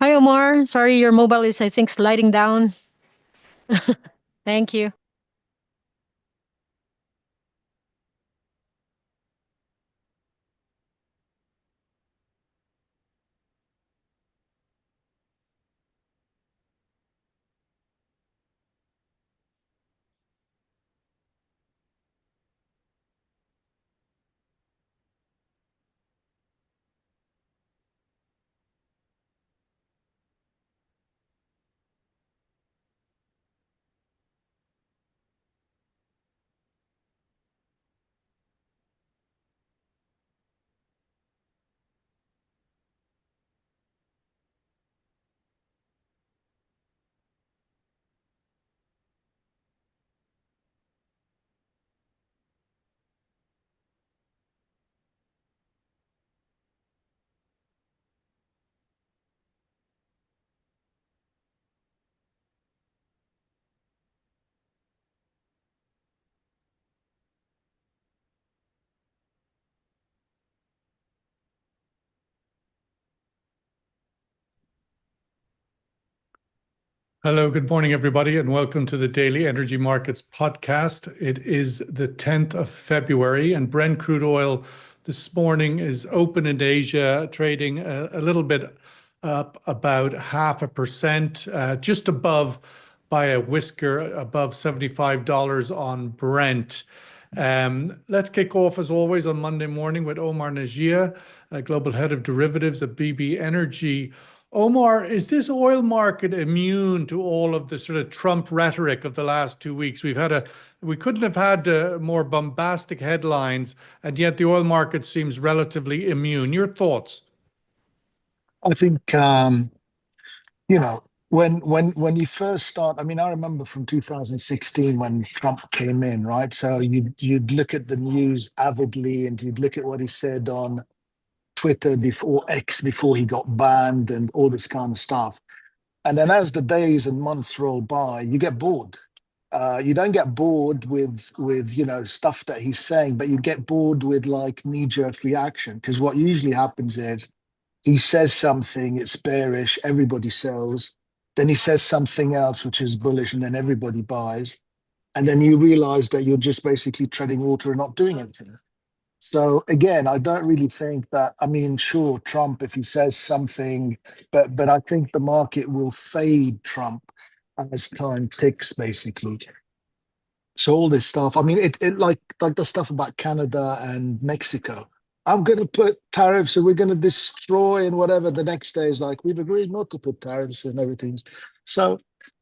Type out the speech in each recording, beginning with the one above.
Hi, Omar. Sorry, your mobile is, I think, sliding down. Thank you. Hello, good morning, everybody, and welcome to the Daily Energy Markets podcast. It is the 10th of February, and Brent crude oil this morning is open in Asia, trading a little bit up about 0.5%, just above by a whisker, above $75 on Brent. Let's kick off, as always, on Monday morning with Omar Najia, Global Head of Derivatives at BB Energy. Omar, is this oil market immune to all of the sort of Trump rhetoric of the last 2 weeks? We couldn't have had more bombastic headlines, and yet the oil market seems relatively immune. Your thoughts? I think when you first start. I mean, I remember from 2016 when Trump came in, right? So you'd look at the news avidly, and you'd look at what he said on Twitter before X, before he got banned, and all this kind of stuff. And then as the days and months roll by, you get bored. You don't get bored with stuff that he's saying, but you get bored with like knee-jerk reaction, because what usually happens is he says something, it's bearish, everybody sells. Then he says something else which is bullish, and then everybody buys. And then you realize that you're just basically treading water and not doing anything. So again, I don't really think that. I mean, sure, Trump, if he says something, but I think the market will fade Trump as time ticks, basically. So all this stuff. I mean, it like the stuff about Canada and Mexico. I'm going to put tariffs, and we're going to destroy and whatever. The next day is like, we've agreed not to put tariffs and everything. So,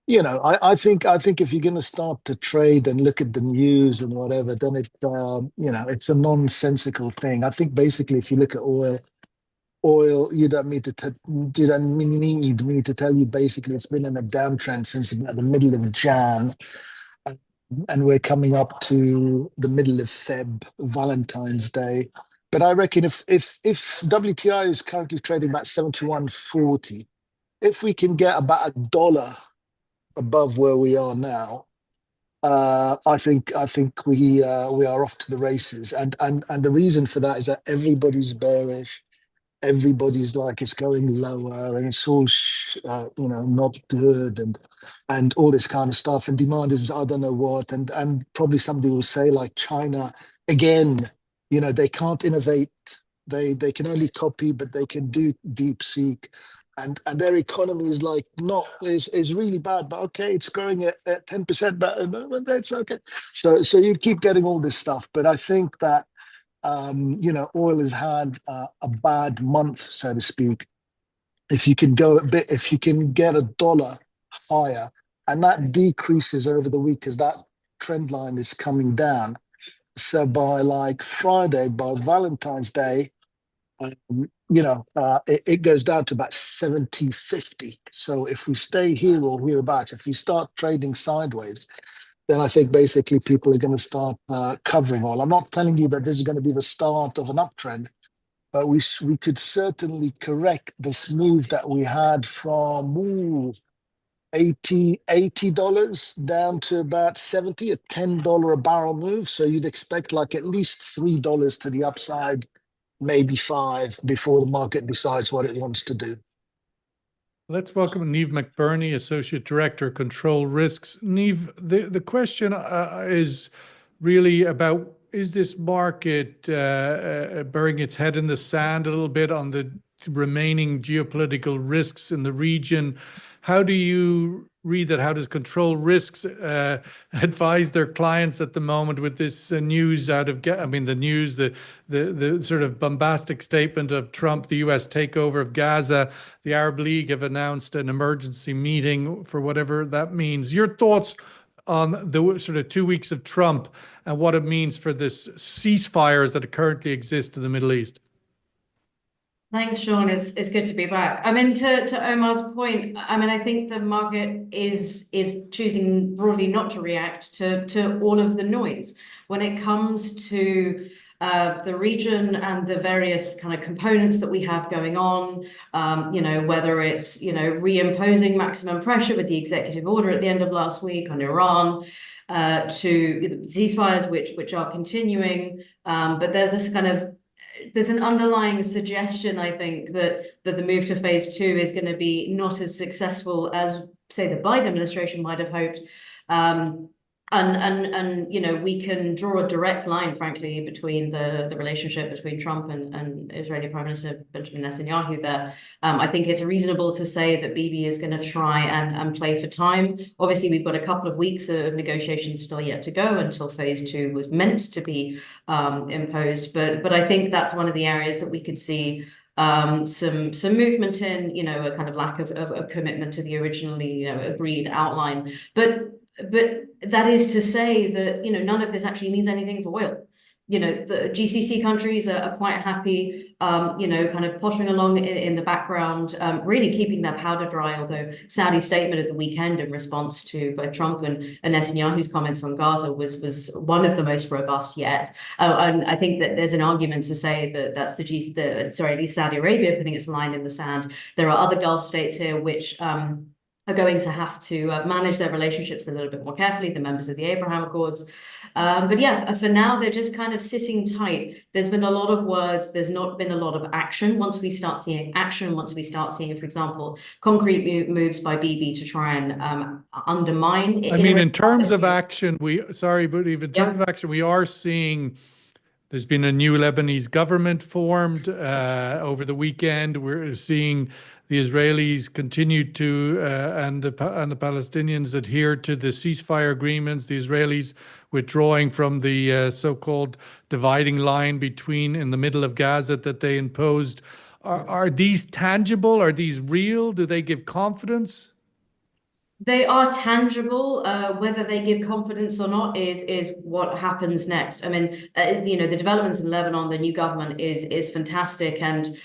I think if you're going to start to trade and look at the news and whatever, then it's a nonsensical thing. I think basically, if you look at oil, you don't need me to tell you. Basically, it's been in a downtrend since about the middle of Jan, and we're coming up to the middle of Feb, Valentine's Day. But I reckon if WTI is currently trading about 71.40, if we can get about $1 above where we are now, I think we are off to the races. And the reason for that is that everybody's bearish. Everybody's like it's going lower, and it's all not good, and all this kind of stuff. And demand is I don't know what, and probably somebody will say like China again. They can't innovate. They can only copy, but they can do deep seek. And their economy is like not is really bad, but okay, it's growing at 10% better, but that's okay. So you keep getting all this stuff, but I think that oil has had a bad month, so to speak. If you can go a bit, if you can get $1 higher, and that decreases over the week as that trend line is coming down. So by like Friday, by Valentine's Day, it goes down to about 70.50. So if we stay here or hereabouts, if we start trading sideways, then I think basically people are going to start covering all. I'm not telling you that this is going to be the start of an uptrend, but we could certainly correct this move that we had from 80 dollars down to about 70, a $10 a barrel move. So you'd expect like at least $3 to the upside, maybe five, before the market decides what it wants to do. Let's welcome Niamh McBurney, Associate Director, Control Risks. Niamh, the question is really about, is this market burying its head in the sand a little bit on the remaining geopolitical risks in the region? How do you read that? How does Control Risks advise their clients at the moment with this news out of, the news, the sort of bombastic statement of Trump, the US takeover of Gaza? The Arab League have announced an emergency meeting for whatever that means. Your thoughts on the sort of 2 weeks of Trump and what it means for this ceasefires that currently exist in the Middle East? Thanks, Sean. It's good to be back. I mean, to Omar's point, I mean, I think the market is choosing broadly not to react to all of the noise when it comes to the region and the various kind of components that we have going on. Whether it's reimposing maximum pressure with the executive order at the end of last week on Iran, to ceasefires which are continuing, but there's this kind of an underlying suggestion, I think, that the move to phase 2 is going to be not as successful as, say, the Biden administration might have hoped. We can draw a direct line, frankly, between the relationship between Trump and Israeli Prime Minister Benjamin Netanyahu there. I think it's reasonable to say that Bibi is going to try and play for time. Obviously, we've got a couple of weeks of negotiations still yet to go until phase 2 was meant to be imposed. But I think that's one of the areas that we could see some movement in, a kind of lack of commitment to the originally, agreed outline. But that is to say that, none of this actually means anything for oil. The GCC countries are quite happy, kind of pottering along in the background, really keeping their powder dry, although Saudi's statement at the weekend in response to both Trump and Netanyahu's comments on Gaza was one of the most robust yet. And I think that there's an argument to say that that's at least Saudi Arabia putting its line in the sand. There are other Gulf states here which are going to have to manage their relationships a little bit more carefully, the members of the Abraham Accords. But yeah, for now, they're just kind of sitting tight. There's been a lot of words. There's not been a lot of action. Once we start seeing action, once we start seeing, for example, concrete moves by Bibi to try and undermine. In terms of action, we are seeing there's been a new Lebanese government formed over the weekend. We're seeing the Israelis continue to and the Palestinians adhere to the ceasefire agreements. The Israelis withdrawing from the so-called dividing line in the middle of Gaza that they imposed. Are these tangible? Are these real? Do they give confidence? They are tangible. Whether they give confidence or not is what happens next. I mean, the developments in Lebanon, the new government is fantastic, and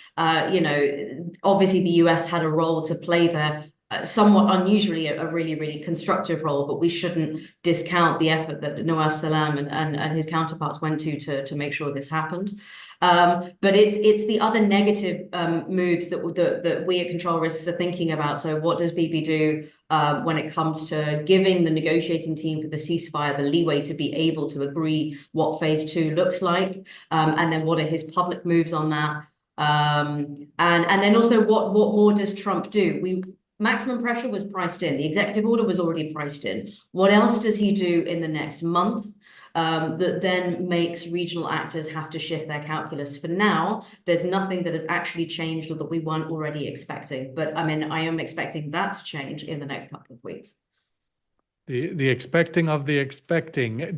obviously the US had a role to play there. Somewhat unusually, a really, really constructive role, but we shouldn't discount the effort that Nawaf Salam and his counterparts went to make sure this happened. But it's the other negative moves that we at Control Risks are thinking about. So what does Bibi do when it comes to giving the negotiating team for the ceasefire the leeway to be able to agree what phase 2 looks like? And then what are his public moves on that? And then also what more does Trump do? Maximum pressure was priced in. The executive order was already priced in. What else does he do in the next month that then makes regional actors have to shift their calculus? For now, there's nothing that has actually changed or that we weren't already expecting. But I am expecting that to change in the next couple of weeks. The expecting of the expecting.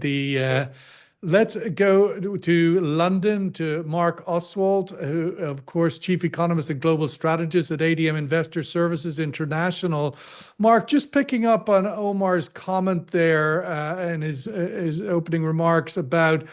Let's go to London to Mark Oswald, who, of course, Chief Economist and Global Strategist at ADM Investor Services International. Mark, just picking up on Omar's comment there and his opening remarks about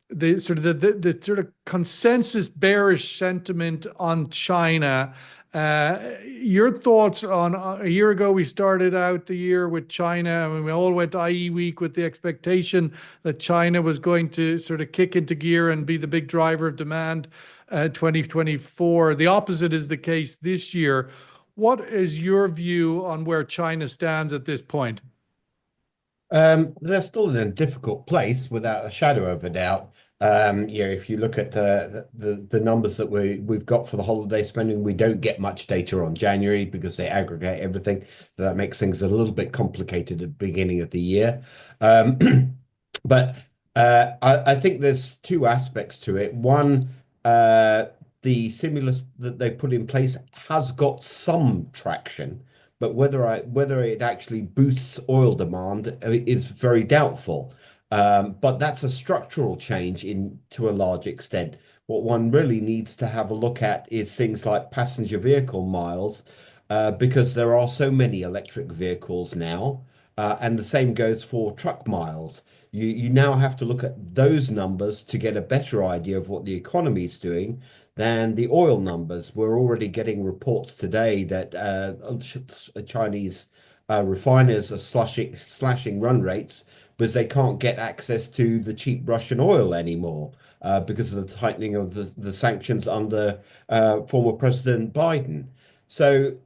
the sort of consensus bearish sentiment on China. Your thoughts on a year ago, we started out the year with China. I mean, we all went IE week with the expectation that China was going to sort of kick into gear and be the big driver of demand 2024. The opposite is the case this year. What is your view on where China stands at this point? They're still in a difficult place, without a shadow of a doubt. If you look at the numbers that we've got for the holiday spending, we don't get much data on January because they aggregate everything. That makes things a little bit complicated at the beginning of the year. But I think there's two aspects to it. One, the stimulus that they put in place has got some traction, but whether it actually boosts oil demand is very doubtful. But that's a structural change to a large extent. What one really needs to have a look at is things like passenger vehicle miles, because there are so many electric vehicles now, and the same goes for truck miles. You now have to look at those numbers to get a better idea of what the economy is doing than the oil numbers. We're already getting reports today that Chinese refiners are slashing run rates because they can't get access to the cheap Russian oil anymore because of the tightening of the sanctions under former President Biden. So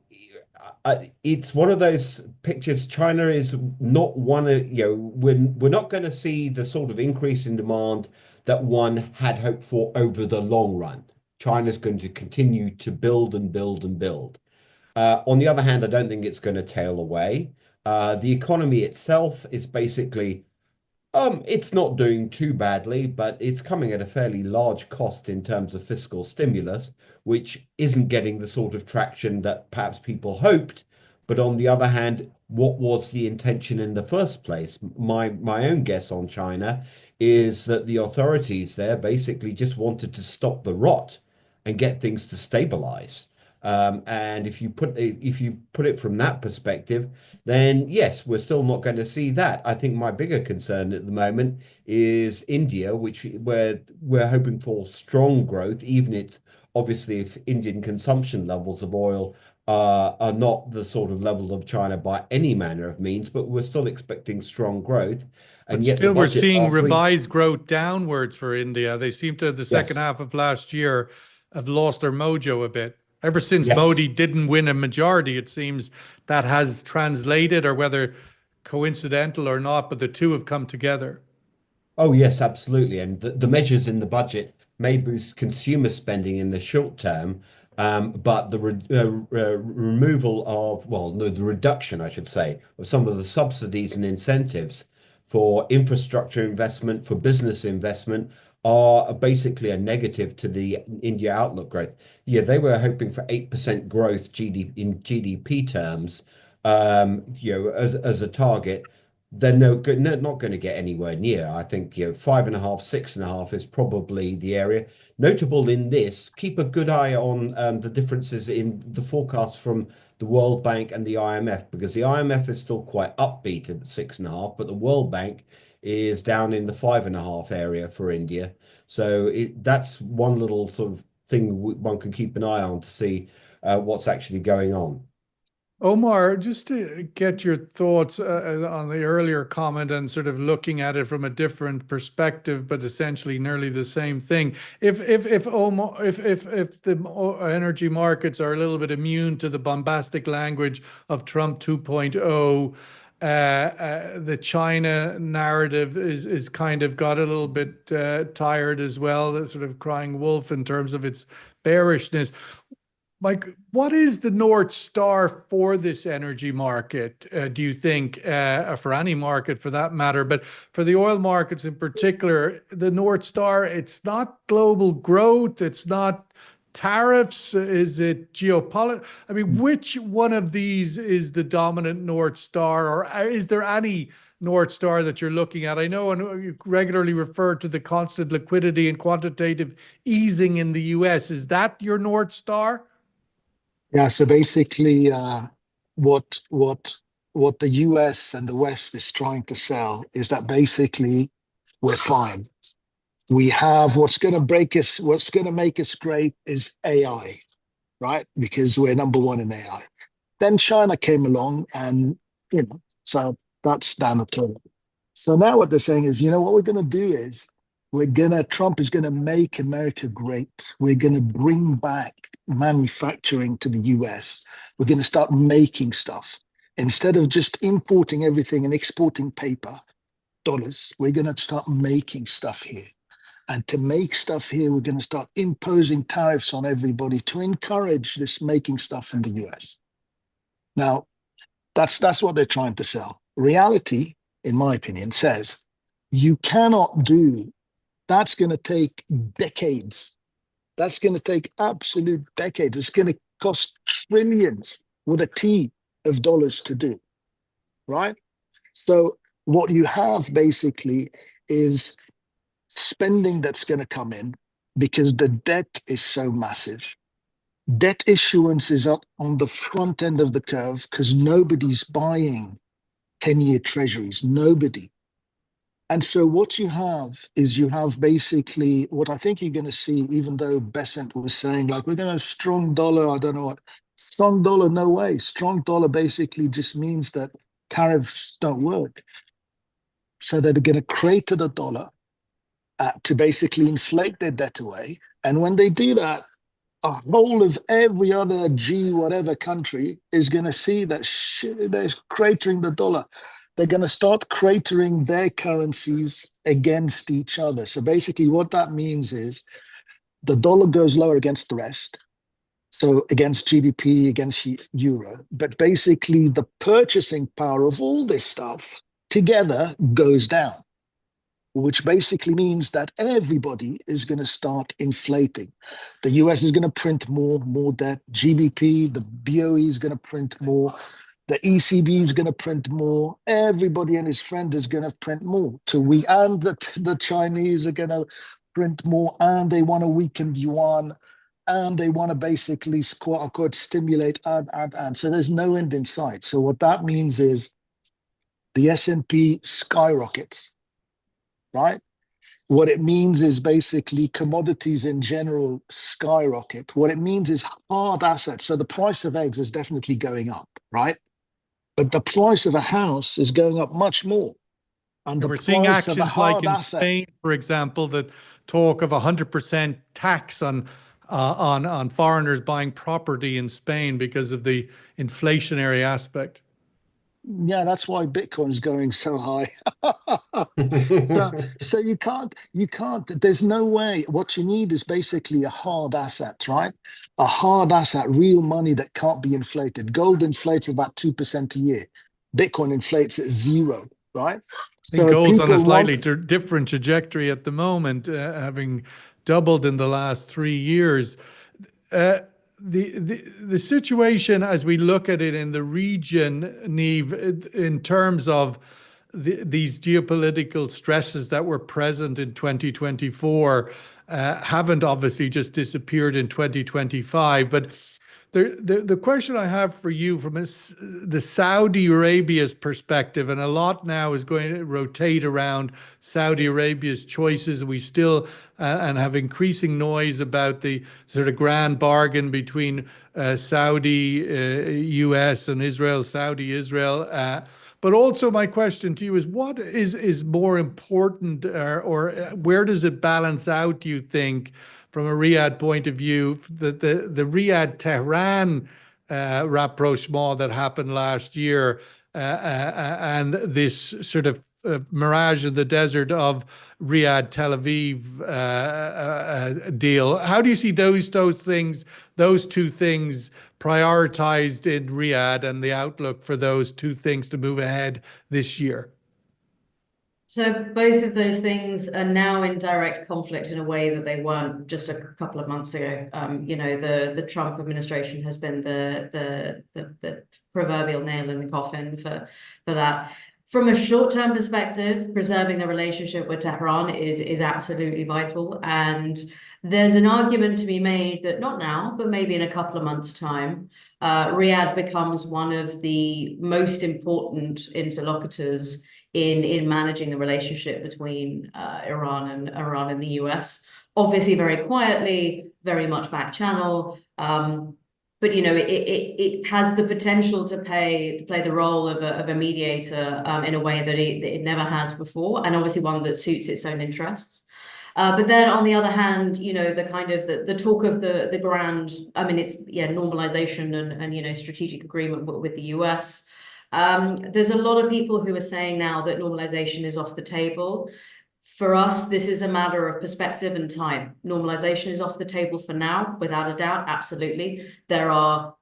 it's one of those pictures. China is not one of, we're not going to see the sort of increase in demand that one had hoped for over the long run. China's going to continue to build and build and build. On the other hand, I don't think it's going to tail away. The economy itself is basically it's not doing too badly, but it's coming at a fairly large cost in terms of fiscal stimulus, which isn't getting the sort of traction that perhaps people hoped. But on the other hand, what was the intention in the first place? My own guess on China is that the authorities there basically just wanted to stop the rot and get things to stabilize. And if you put it from that perspective, then yes, we're still not going to see that. I think my bigger concern at the moment is India, where we're hoping for strong growth, even obviously if Indian consumption levels of oil are not the sort of level of China by any manner of means, but we're still expecting strong growth. And But yet still, we're seeing last week, revised growth downwards for India. They seem to, the second yes, half of last year, have lost their mojo a bit. Ever since yes. Modi didn't win a majority, it seems that has translated, or whether coincidental or not, but the two have come together. Oh, yes, absolutely. And the measures in the budget may boost consumer spending in the short term, but the removal of, well, no, the reduction, I should say, of some of the subsidies and incentives for infrastructure investment, for business investment, are basically a negative to the India outlook growth. Yeah, they were hoping for 8% growth in GDP terms, as a target. They're not going to get anywhere near. I think 5.5, 6.5 is probably the area. Notable in this, keep a good eye on the differences in the forecasts from the World Bank and the IMF, because the IMF is still quite upbeat at 6.5, but the World Bank is down in the 5.5 area for India. So that's one little sort of thing one can keep an eye on to see what's actually going on. Omar, just to get your thoughts on the earlier comment and sort of looking at it from a different perspective, but essentially nearly the same thing. If the energy markets are a little bit immune to the bombastic language of Trump 2.0, the China narrative is kind of got a little bit tired as well, the sort of crying wolf in terms of its bearishness. Mike, what is the North Star for this energy market, do you think, for any market for that matter, but for the oil markets in particular, the North Star, it's not global growth, it's not tariffs, is it geopolitics? I mean, which one of these is the dominant North Star, or is there any North Star that you're looking at? I know, and you regularly refer to the constant liquidity and quantitative easing in the US. Is that your North Star? Yeah, so basically, what the US and the West is trying to sell is that basically we're fine. We have what's going to make us great is AI, right? Because we're number one in AI. Then China came along, and so that's down the toilet. So now what they're saying is, what we're going to do is Trump is going to make America great. We're going to bring back manufacturing to the US. We're going to start making stuff. Instead of just importing everything and exporting paper, dollars, we're going to start making stuff here. And to make stuff here, we're going to start imposing tariffs on everybody to encourage this making stuff in the US. Now, that's what they're trying to sell. Reality, in my opinion, says you cannot do, that's going to take decades. That's going to take absolute decades. It's going to cost trillions with a T of dollars to do, right? So what you have basically is spending that's going to come in because the debt is so massive. Debt issuance is up on the front end of the curve because nobody's buying 10-year treasuries, nobody. And so what you have is you have basically what I think you're going to see, even though Besant was saying, like, we're going to have strong dollar, I don't know what. Strong dollar, no way. Strong dollar basically just means that tariffs don't work. So they're going to crater the dollar to basically inflate their debt away. And when they do that, a whole of every other G whatever country is going to see that they're cratering the dollar. They're going to start cratering their currencies against each other. So basically what that means is the dollar goes lower against the rest. So against GBP, against euro. But basically the purchasing power of all this stuff together goes down, which basically means that everybody is going to start inflating. The US is going to print more debt. GBP, the BOE is going to print more. The ECB is going to print more. Everybody and his friend is going to print more. And the Chinese are going to print more, and they want to weaken the yuan, and they want to basically, quote unquote, stimulate and. So there's no end in sight. So what that means is the S&P skyrockets, right? What it means is basically commodities in general skyrocket. What it means is hard assets. So the price of eggs is definitely going up, right? But the price of a house is going up much more. And the We're seeing price of a actions like hard in asset, Spain, for example, that talk of 100% tax on foreigners buying property in Spain because of the inflationary aspect. yeah, that's why Bitcoin is going so high. So you can't, there's no way. What you need is basically a hard asset, right? A hard asset, real money that can't be inflated. Gold inflates about 2% a year. Bitcoin inflates at 0, right? I think So gold's on a people slightly want, different trajectory at the moment, having doubled in the last 3 years. The situation as we look at it in the region, Neve, in terms of these geopolitical stresses that were present in 2024, haven't obviously just disappeared in 2025. But the question I have for you from the Saudi Arabia's perspective, and a lot now is going to rotate around Saudi Arabia's choices. We still and have increasing noise about the sort of grand bargain between Saudi, US, and Israel, Saudi, Israel. But also my question to you is, what is more important, or where does it balance out, do you think, from a Riyadh point of view, the Riyadh-Tehran rapprochement that happened last year, and this sort of mirage in the desert of Riyadh-Tel Aviv deal? How do you see those two things prioritized in Riyadh, and the outlook for those two things to move ahead this year? So both of those things are now in direct conflict in a way that they weren't just a couple of months ago. The Trump administration has been the proverbial nail in the coffin for that. From a short-term perspective, preserving the relationship with Tehran is absolutely vital. And there's an argument to be made that not now, but maybe in a couple of months' time, Riyadh becomes one of the most important interlocutors in managing the relationship between Iran and the US. Obviously, very quietly, very much back channel. But it has the potential to play the role of a mediator in a way that it never has before, and obviously one that suits its own interests. But then on the other hand, the kind of the talk of the grand, it's normalization and strategic agreement with the US. There's a lot of people who are saying now that normalization is off the table. For us, this is a matter of perspective and time. Normalization is off the table for now, without a doubt, absolutely. There are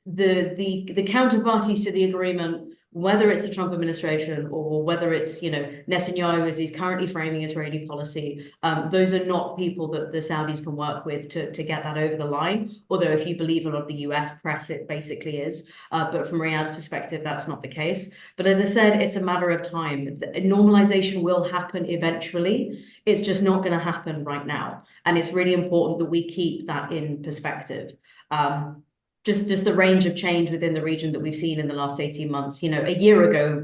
the counterparties to the agreement, whether it's the Trump administration or whether it's, Netanyahu as he's currently framing Israeli policy, those are not people that the Saudis can work with to get that over the line. Although if you believe a lot of the US press, it basically is. But from Riyadh's perspective, that's not the case. But as I said, it's a matter of time. Normalization will happen eventually. It's just not going to happen right now. And it's really important that we keep that in perspective. Just the range of change within the region that we've seen in the last 18 months. A year ago,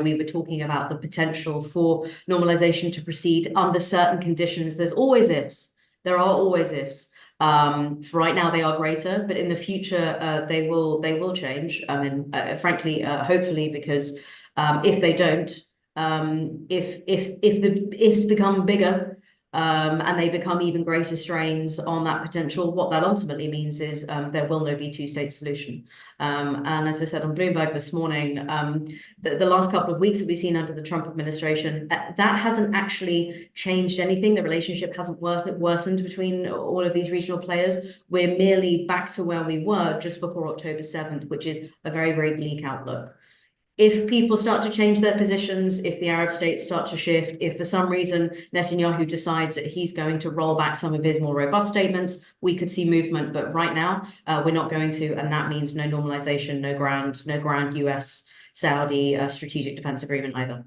we were talking about the potential for normalization to proceed under certain conditions. There's always ifs. There are always ifs. For right now, they are greater, but in the future, they will change. I mean, frankly, hopefully, because if they don't, if the ifs become bigger, and they become even greater strains on that potential, what that ultimately means is there will no be two-state solution. And as I said on Bloomberg this morning, the last couple of weeks that we've seen under the Trump administration, that hasn't actually changed anything. The relationship hasn't worsened between all of these regional players. We're merely back to where we were just before October 7th, which is a very, very bleak outlook. If people start to change their positions, if the Arab states start to shift, if for some reason Netanyahu decides that he's going to roll back some of his more robust statements, we could see movement. But right now, we're not going to, and that means no normalization, no grand US-Saudi strategic defense agreement either.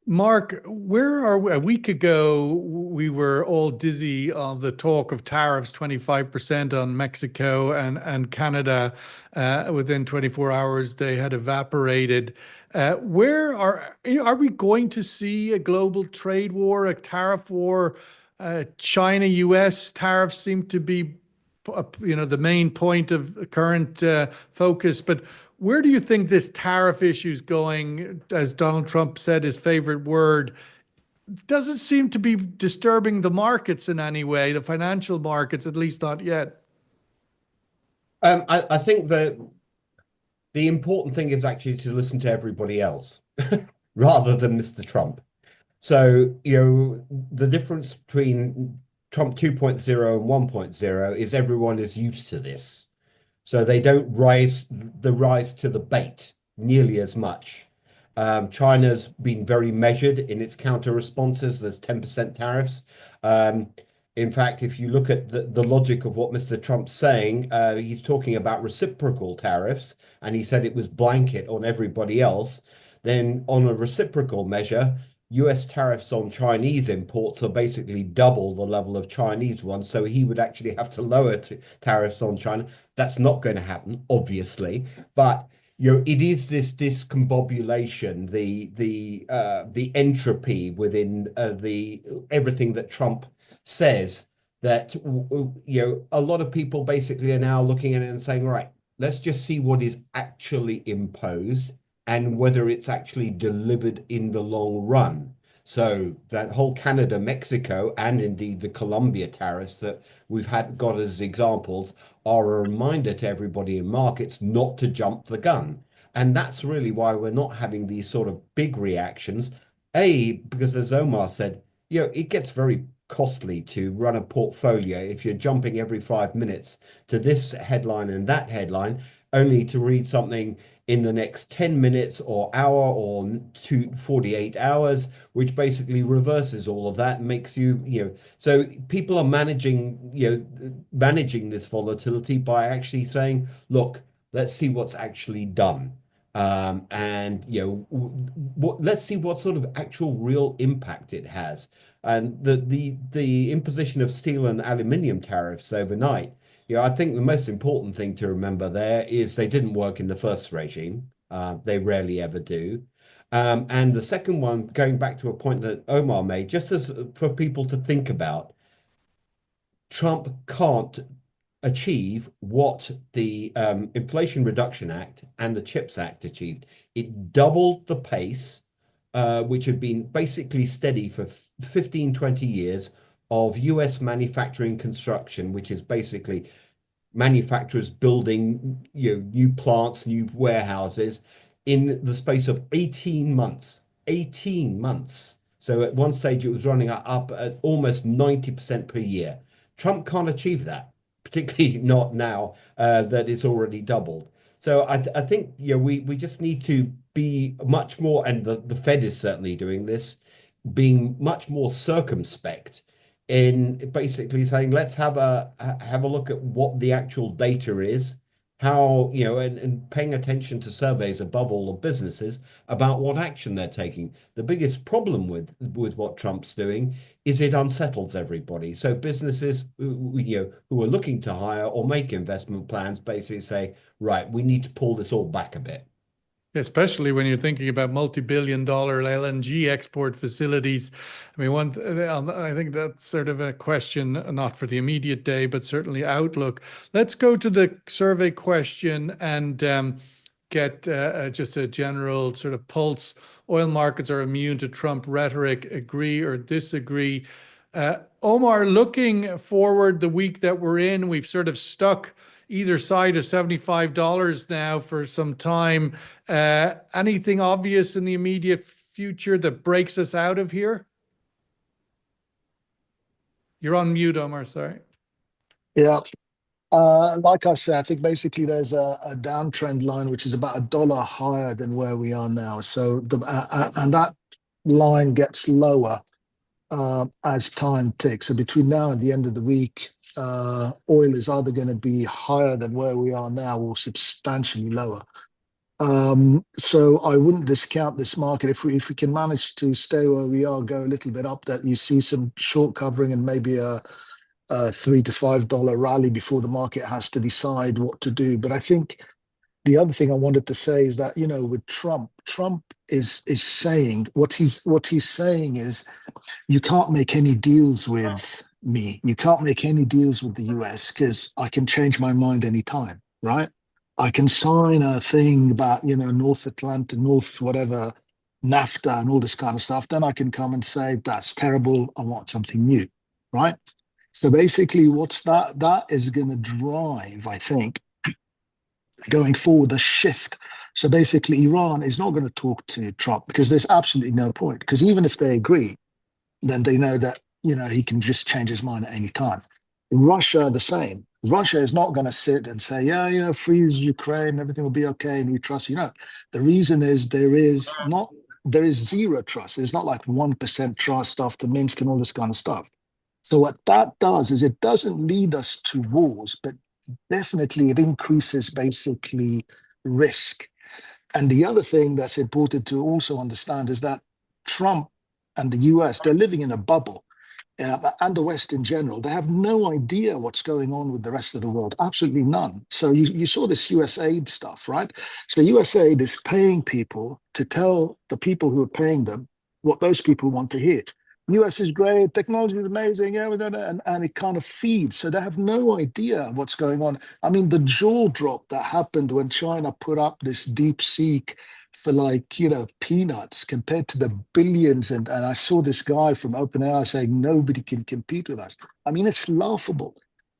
Mark, where are we? A week ago, we were all dizzy of the talk of tariffs, 25% on Mexico and Canada. Within 24 hours, they had evaporated. Where are we going to see a global trade war, a tariff war? China-US tariffs seem to be, the main point of current focus, but where do you think this tariff issue is going? As Donald Trump said, his favorite word, doesn't seem to be disturbing the markets in any way, the financial markets, at least not yet. I think that the important thing is actually to listen to everybody else rather than Mr. Trump. So, the difference between Trump 2.0 and 1.0 is everyone is used to this. So they don't rise to the bait nearly as much. China's been very measured in its counter responses. There's 10% tariffs. In fact, if you look at the logic of what Mr. Trump's saying, he's talking about reciprocal tariffs, and he said it was blanket on everybody else. Then on a reciprocal measure, US tariffs on Chinese imports are basically double the level of Chinese ones. So he would actually have to lower tariffs on China. That's not going to happen, obviously. But it is this discombobulation, the entropy within everything that Trump says, that a lot of people basically are now looking at it and saying, right, let's just see what is actually imposed and whether it's actually delivered in the long run. So that whole Canada, Mexico, and indeed the Colombia tariffs that we've got as examples are a reminder to everybody in markets not to jump the gun. And that's really why we're not having these sort of big reactions. Because as Omar said, it gets very costly to run a portfolio if you're jumping every 5 minutes to this headline and that headline, only to read something in the next 10 minutes or hour or 48 hours, which basically reverses all of that and makes so people are managing this volatility by actually saying, look, let's see what's actually done. And let's see what sort of actual real impact it has. And the imposition of steel and aluminium tariffs overnight, I think the most important thing to remember there is they didn't work in the first regime. They rarely ever do. And the second one, going back to a point that Omar made, just as for people to think about, Trump can't achieve what the Inflation Reduction Act and the CHIPS Act achieved. It doubled the pace, which had been basically steady for 15, 20 years, of US manufacturing construction, which is basically manufacturers building new plants, new warehouses, in the space of 18 months. 18 months. So at one stage, it was running up at almost 90% per year. Trump can't achieve that, particularly not now that it's already doubled. So I think we just need to be much more, and the Fed is certainly doing this, being much more circumspect in basically saying, let's have a look at what the actual data is, how, and paying attention to surveys above all of businesses about what action they're taking. The biggest problem with what Trump's doing is it unsettles everybody. So businesses who are looking to hire or make investment plans basically say, right, we need to pull this all back a bit. Especially when you're thinking about multi-billion-dollar LNG export facilities. I mean, I think that's sort of a question, not for the immediate day, but certainly outlook. Let's go to the survey question and get just a general sort of pulse. Oil markets are immune to Trump rhetoric. Agree or disagree? Omar, looking forward the week that we're in, we've sort of stuck either side of $75 now for some time. Anything obvious in the immediate future that breaks us out of here? You're on mute, Omar, sorry. Yeah. Like I said, I think basically there's a downtrend line which is about $1 higher than where we are now. So and that line gets lower as time ticks. So between now and the end of the week, oil is either going to be higher than where we are now or substantially lower. So I wouldn't discount this market. If we can manage to stay where we are, go a little bit up, that you see some short covering and maybe a $3 to $5 rally before the market has to decide what to do. But I think the other thing I wanted to say is that, with Trump is saying what he's saying is, you can't make any deals with me. You can't make any deals with the US because I can change my mind anytime, right? I can sign a thing about, North Atlantic, North whatever, NAFTA and all this kind of stuff. Then I can come and say, that's terrible. I want something new, right? So basically that is going to drive, I think, going forward, a shift. So basically Iran is not going to talk to Trump because there's absolutely no point. Because even if they agree, then they know that, he can just change his mind at any time. Russia, the same. Russia is not going to sit and say, yeah, freeze Ukraine, everything will be okay, and we trust you. The reason is there is zero trust. There's not like 1% trust after Minsk and all this kind of stuff. So what that does is it doesn't lead us to wars, but definitely it increases basically risk. And the other thing that's important to also understand is that Trump and the US, they're living in a bubble, and the West in general. They have no idea what's going on with the rest of the world, absolutely none. So you saw this USAID stuff, right? So USAID is paying people to tell the people who are paying them what those people want to hear. US is great, technology is amazing, and it kind of feeds. So they have no idea what's going on. I mean, the jaw drop that happened when China put up this DeepSeek for peanuts compared to the billions. And I saw this guy from OpenAI saying nobody can compete with us. I mean, it's laughable.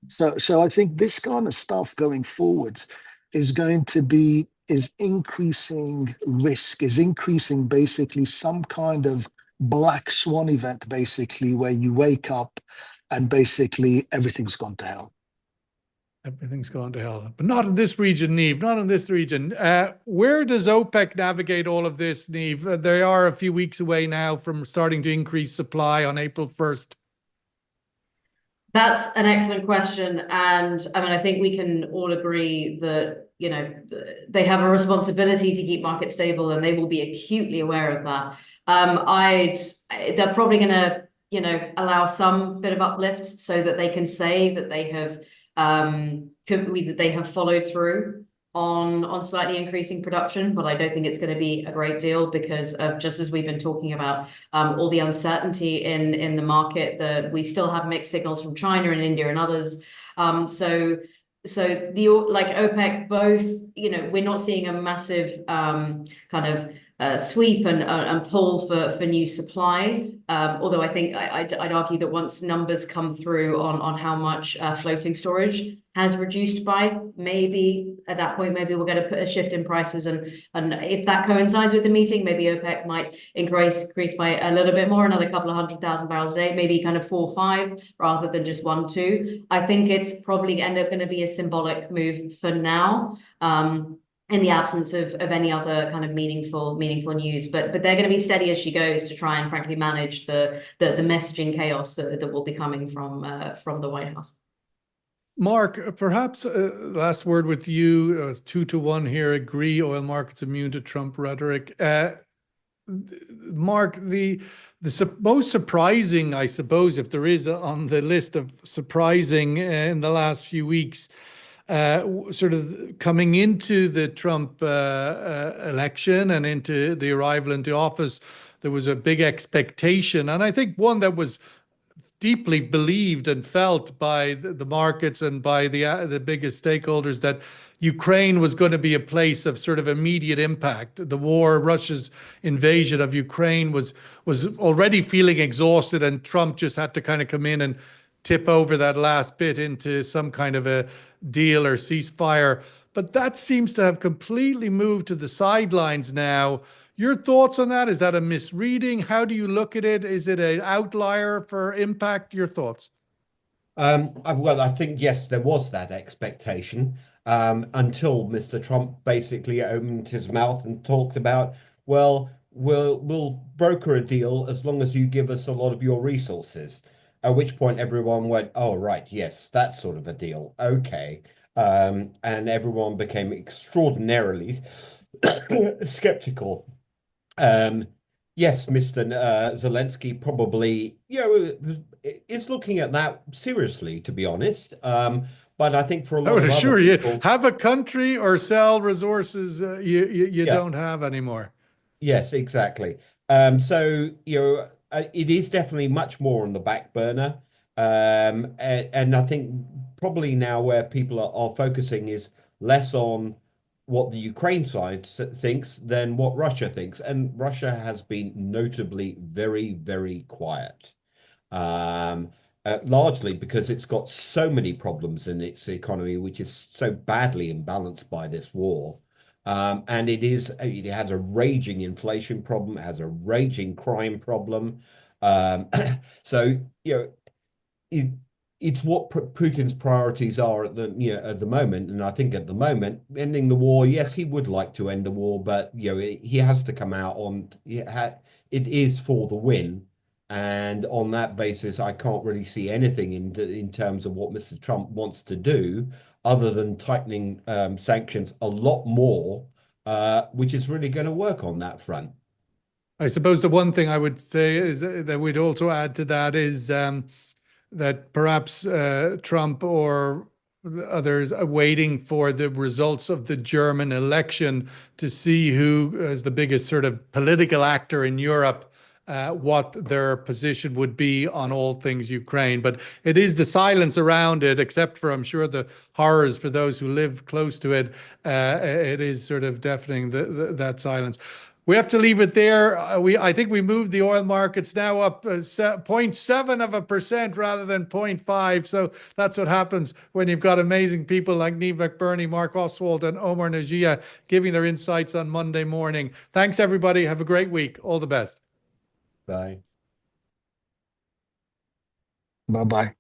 So I think this kind of stuff going forwards is increasing risk, is increasing basically some kind of black swan event, basically, where you wake up and basically everything's gone to hell. Everything's gone to hell, but not in this region, Niamh, not in this region. Where does OPEC navigate all of this, Niamh? They are a few weeks away now from starting to increase supply on April 1st. That's an excellent question. And I mean, I think we can all agree that, they have a responsibility to keep markets stable, and they will be acutely aware of that. They're probably going to, allow some bit of uplift so that they can say that they have followed through on slightly increasing production, but I don't think it's going to be a great deal because of, just as we've been talking about, all the uncertainty in the market, that we still have mixed signals from China and India and others. So the OPEC both, we're not seeing a massive kind of sweep and pull for new supply. Although I think I'd argue that once numbers come through on how much floating storage has reduced by, maybe at that point, maybe we'll get a shift in prices, and if that coincides with the meeting, maybe OPEC might increase by a little bit more, another couple of 100,000 barrels a day, maybe kind of 4 or 5 rather than just 1, 2. I think it's probably end up going to be a symbolic move for now. In the absence of any other kind of meaningful news, but they're going to be steady as she goes to try and frankly manage the messaging chaos that will be coming from the White House. Mark, perhaps last word with you. 2-1 here. Agree, oil markets immune to Trump rhetoric. Mark, the most surprising, I suppose, if there is on the list of surprising in the last few weeks, sort of coming into the Trump election and into the arrival into office, there was a big expectation, and I think one that was deeply believed and felt by the markets and by the biggest stakeholders, that Ukraine was going to be a place of sort of immediate impact. The war, Russia's invasion of Ukraine was already feeling exhausted, and Trump just had to kind of come in and tip over that last bit into some kind of a deal or ceasefire. But that seems to have completely moved to the sidelines now. Your thoughts on that? Is that a misreading? How do you look at it? Is it an outlier for impact? Your thoughts? Well, I think, yes, there was that expectation until Mr. Trump basically opened his mouth and talked about, well, we'll broker a deal as long as you give us a lot of your resources. At which point everyone went, oh, right, yes, that's sort of a deal. Okay. And everyone became extraordinarily skeptical. Yes, Mr. Zelensky probably, is looking at that seriously, to be honest. But I think for a lot I would of assure other you, people, have a country or sell resources you don't have anymore. yes, exactly. So, it is definitely much more on the back burner. And I think probably now where people are focusing is less on what the Ukraine side thinks than what Russia thinks. And Russia has been notably very, very quiet. Largely because it's got so many problems in its economy, which is so badly imbalanced by this war. And it has a raging inflation problem, it has a raging crime problem. So, it's what Putin's priorities are at the moment. And I think at the moment, ending the war, yes, he would like to end the war, but he has to come out on it is for the win. And on that basis, I can't really see anything in terms of what Mr. Trump wants to do other than tightening sanctions a lot more, which is really going to work on that front. I suppose the one thing I would say is that we'd also add to that is that perhaps Trump or others are waiting for the results of the German election to see who is the biggest sort of political actor in Europe, what their position would be on all things Ukraine. But it is the silence around it, except for, I'm sure, the horrors for those who live close to it. It is sort of deafening, that silence. We have to leave it there. I think we moved the oil markets now up 0.7% rather than 0.5. So that's what happens when you've got amazing people like Niamh McBurney, Mark Oswald, and Omar Najia giving their insights on Monday morning. Thanks, everybody. Have a great week. All the best. Bye. Bye-bye.